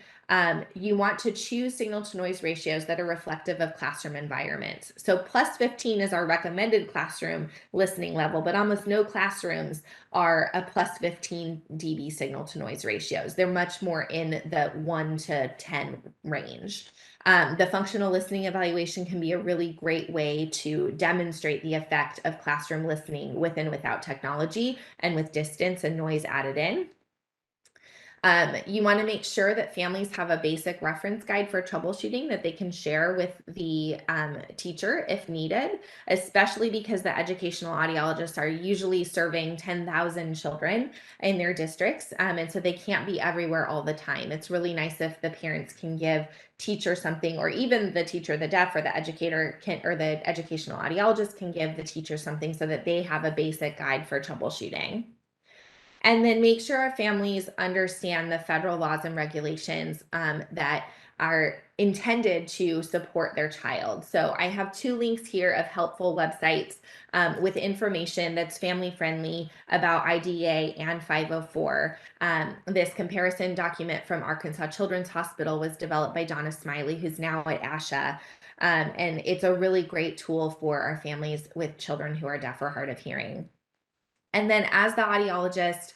You want to choose signal to noise ratios that are reflective of classroom environments. So plus 15 is our recommended classroom listening level, but almost no classrooms are a plus 15 dB signal to noise ratios. They're much more in the 1 to 10 range. The functional listening evaluation can be a really great way to demonstrate the effect of classroom listening with and without technology and with distance and noise added in. You want to make sure that families have a basic reference guide for troubleshooting that they can share with the teacher if needed, especially because the educational audiologists are usually serving 10,000 children in their districts. And so they can't be everywhere all the time. It's really nice if the parents can give teacher something, or even the teacher, the deaf, or the educator can, or the educational audiologist can give the teacher something so that they have a basic guide for troubleshooting. And then make sure our families understand the federal laws and regulations that are intended to support their child. So I have 2 links here of helpful websites with information that's family friendly about IDEA and 504. This comparison document from Arkansas Children's Hospital was developed by Donna Smiley, who's now at ASHA. And it's a really great tool for our families with children who are deaf or hard of hearing. And then as the audiologist,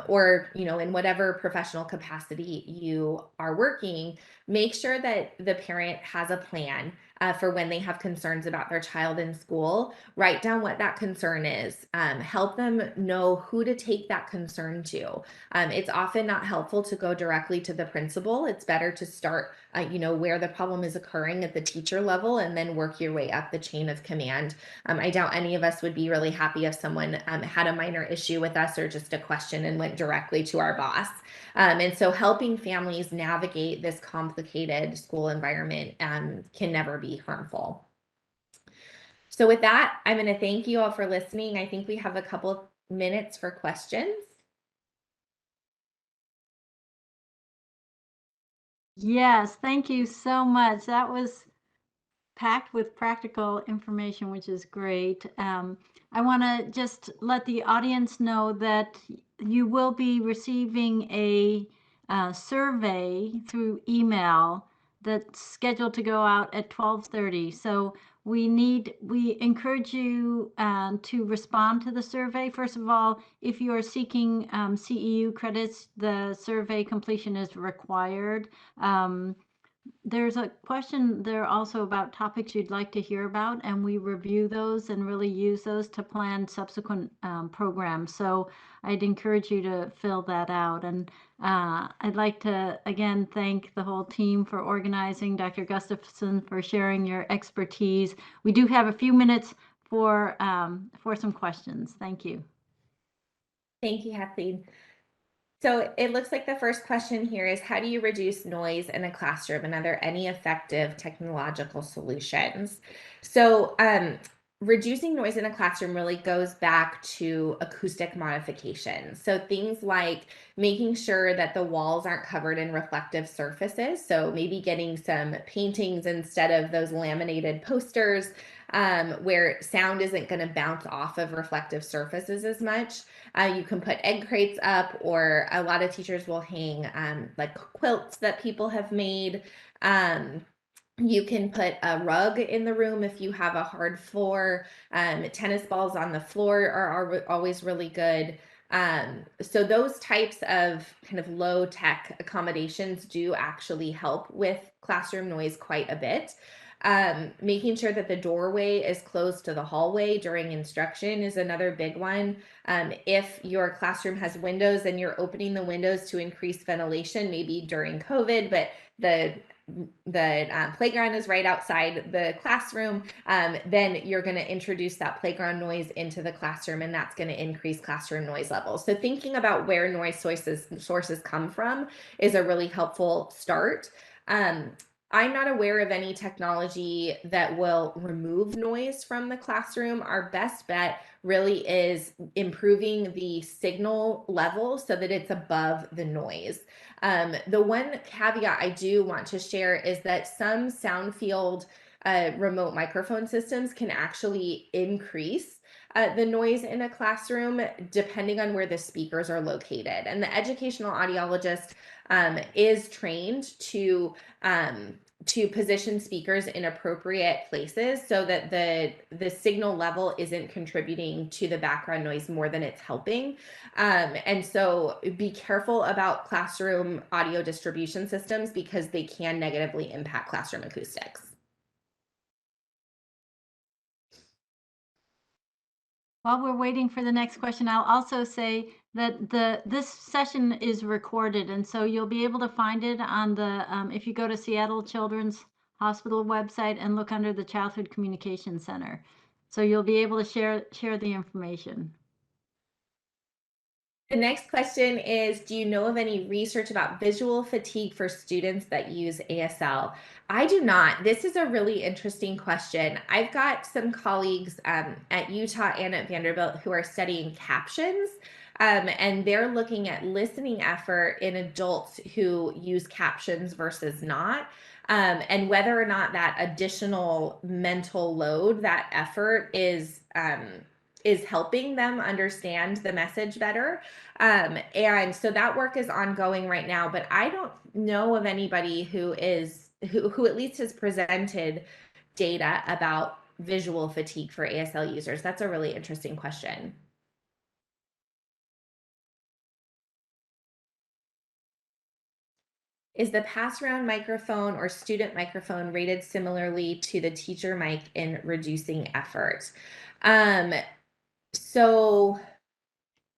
or in whatever professional capacity you are working, make sure that the parent has a plan for when they have concerns about their child in school. Write down what that concern is. Help them know who to take that concern to. It's often not helpful to go directly to the principal. It's better to start where the problem is occurring at the teacher level and then work your way up the chain of command. I doubt any of us would be really happy if someone had a minor issue with us or just a question and went directly to our boss. And so helping families navigate this complicated school environment can never be harmful. So with that, I'm going to thank you all for listening. I think we have a couple of minutes for questions. Yes, thank you so much. That was packed with practical information, which is great. I want to just let the audience know that you will be receiving a survey through email that's scheduled to go out at 12:30. So we encourage you to respond to the survey. First of all, if you are seeking CEU credits, the survey completion is required. There's a question there also about topics you'd like to hear about, and we review those and really use those to plan subsequent programs. So I'd encourage you to fill that out. And I'd like to, again, thank the whole team for organizing, Dr. Gustafson for sharing your expertise. We do have a few minutes for some questions. Thank you. Thank you, Kathleen. So it looks like the first question here is, how do you reduce noise in a classroom, and are there any effective technological solutions? So reducing noise in a classroom really goes back to acoustic modifications. So things like making sure that the walls aren't covered in reflective surfaces. So maybe getting some paintings instead of those laminated posters, where sound isn't going to bounce off of reflective surfaces as much. You can put egg crates up, or a lot of teachers will hang like quilts that people have made. You can put a rug in the room if you have a hard floor. Tennis balls on the floor are always really good. So those types of kind of low tech accommodations do actually help with classroom noise quite a bit. Making sure that the doorway is closed to the hallway during instruction is another big one. If your classroom has windows and you're opening the windows to increase ventilation, maybe during COVID, but the playground is right outside the classroom, then you're going to introduce that playground noise into the classroom, and that's going to increase classroom noise levels. So thinking about where noise sources come from is a really helpful start. I'm not aware of any technology that will remove noise from the classroom. Our best bet really is improving the signal level so that it's above the noise. The one caveat I do want to share is that some sound field remote microphone systems can actually increase the noise in a classroom depending on where the speakers are located. And the educational audiologist is trained to position speakers in appropriate places so that the signal level isn't contributing to the background noise more than it's helping. And so be careful about classroom audio distribution systems because they can negatively impact classroom acoustics. While we're waiting for the next question, I'll also say that this session is recorded, and so you'll be able to find it on the if you go to Seattle Children's Hospital website and look under the Childhood Communication Center. So you'll be able to share the information. The next question is, do you know of any research about visual fatigue for students that use ASL? I do not. This is a really interesting question. I've got some colleagues at Utah and at Vanderbilt who are studying captions, and they're looking at listening effort in adults who use captions versus not. And whether or not that additional mental load, that effort is helping them understand the message better. And so that work is ongoing right now, but I don't know of anybody who at least has presented data about visual fatigue for ASL users. That's a really interesting question. Is the pass-around microphone or student microphone rated similarly to the teacher mic in reducing effort? So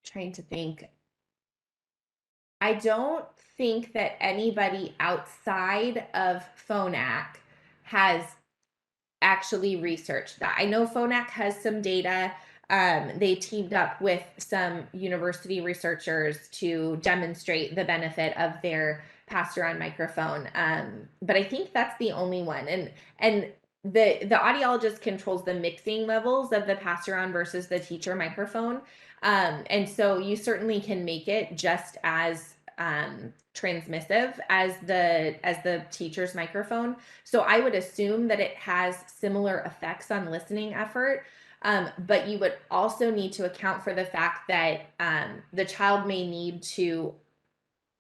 trying to think. I don't think that anybody outside of Phonak has actually researched that. I know Phonak has some data. They teamed up with some university researchers to demonstrate the benefit of their pass-around microphone. But I think that's the only one. And the audiologist controls the mixing levels of the pass-around versus the teacher microphone. And so you certainly can make it just as transmissive as the teacher's microphone. So I would assume that it has similar effects on listening effort. But you would also need to account for the fact that the child may need to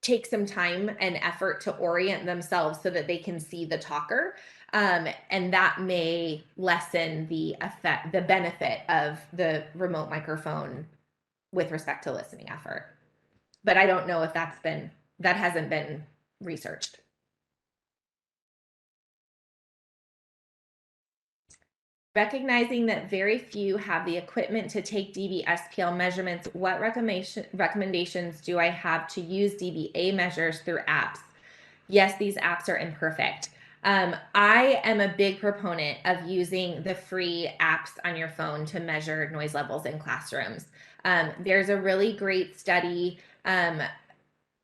take some time and effort to orient themselves so that they can see the talker. And that may lessen the benefit of the remote microphone with respect to listening effort. But I don't know if that hasn't been researched. Recognizing that very few have the equipment to take dB/SPL measurements, what recommendations do I have to use dBA measures through apps? Yes, these apps are imperfect. I am a big proponent of using the free apps on your phone to measure noise levels in classrooms. There's a really great study,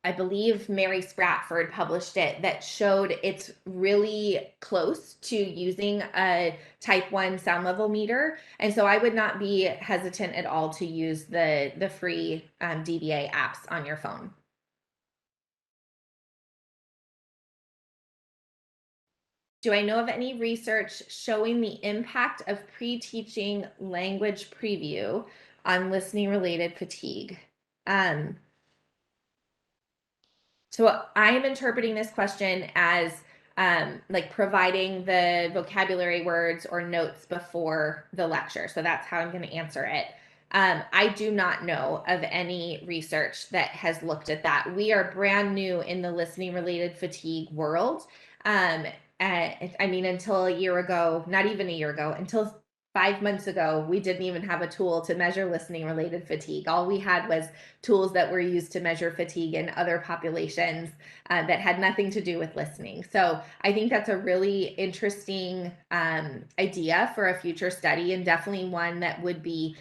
I believe Mary Spratford published it, that showed it's really close to using a type 1 sound level meter. And so I would not be hesitant at all to use the free DBA apps on your phone. Do I know of any research showing the impact of pre-teaching language preview on listening related fatigue? So I am interpreting this question as like providing the vocabulary words or notes before the lecture. So that's how I'm going to answer it. I do not know of any research that has looked at that. We are brand new in the listening related fatigue world. until a year ago, not even a year ago, until 5 months ago, we didn't even have a tool to measure listening related fatigue. All we had was tools that were used to measure fatigue in other populations that had nothing to do with listening. So I think that's a really interesting idea for a future study, and definitely one that would be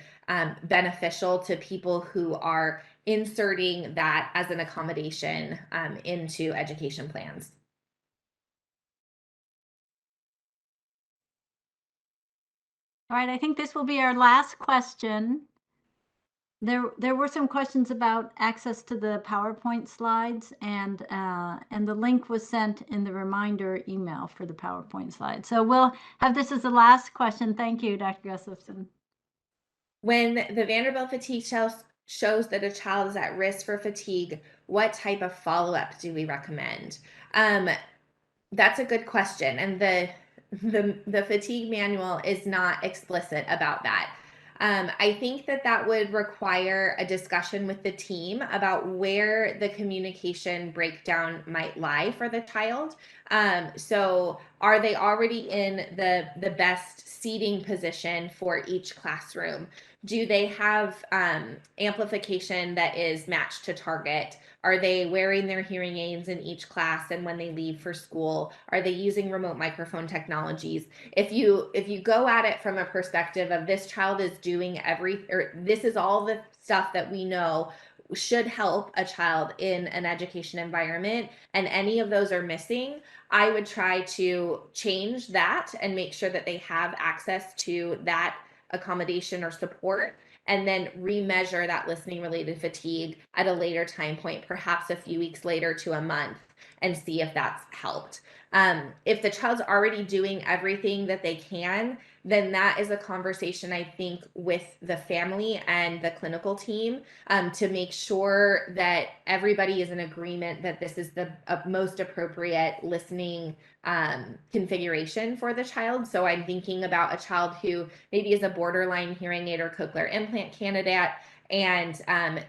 beneficial to people who are inserting that as an accommodation into education plans. All right, I think this will be our last question. There were some questions about access to the PowerPoint slides, and the link was sent in the reminder email for the PowerPoint slides. So we'll have this as the last question. Thank you, Dr. Gustafson. When the Vanderbilt fatigue shows that a child is at risk for fatigue, what type of follow-up do we recommend? That's a good question, and the fatigue manual is not explicit about that. I think that would require a discussion with the team about where the communication breakdown might lie for the child. So are they already in the best seating position for each classroom? Do they have amplification that is matched to target? Are they wearing their hearing aids in each class and when they leave for school? Are they using remote microphone technologies? If you go at it from a perspective of this child is doing this is all the stuff that we know should help a child in an education environment, and any of those are missing, I would try to change that and make sure that they have access to that accommodation or support, and then remeasure that listening related fatigue at a later time point, perhaps a few weeks later to a month, and see if that's helped. If the child's already doing everything that they can, then that is a conversation, I think, with the family and the clinical team to make sure that everybody is in agreement that this is the most appropriate listening configuration for the child. So I'm thinking about a child who maybe is a borderline hearing aid or cochlear implant candidate, and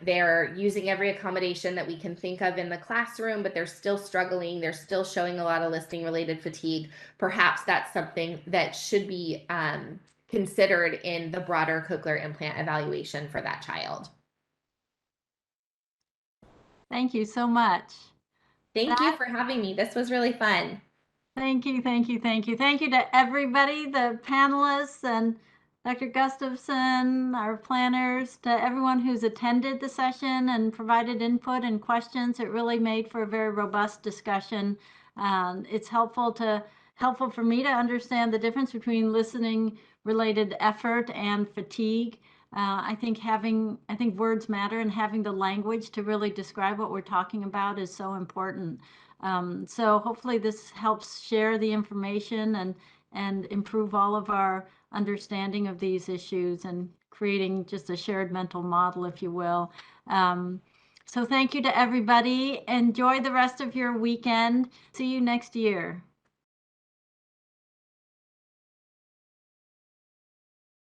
they're using every accommodation that we can think of in the classroom, but they're still struggling. They're still showing a lot of listening related fatigue. Perhaps that's something that should be considered in the broader cochlear implant evaluation for that child. Thank you so much. Thank you for having me. This was really fun. Thank you, thank you, thank you. Thank you to everybody, the panelists and Dr. Gustafson, our planners, to everyone who's attended the session and provided input and questions. It really made for a very robust discussion. It's helpful for me to understand the difference between listening related effort and fatigue. I think words matter, and having the language to really describe what we're talking about is so important. So hopefully this helps share the information and improve all of our understanding of these issues, and creating just a shared mental model, if you will. So thank you to everybody. Enjoy the rest of your weekend. See you next year.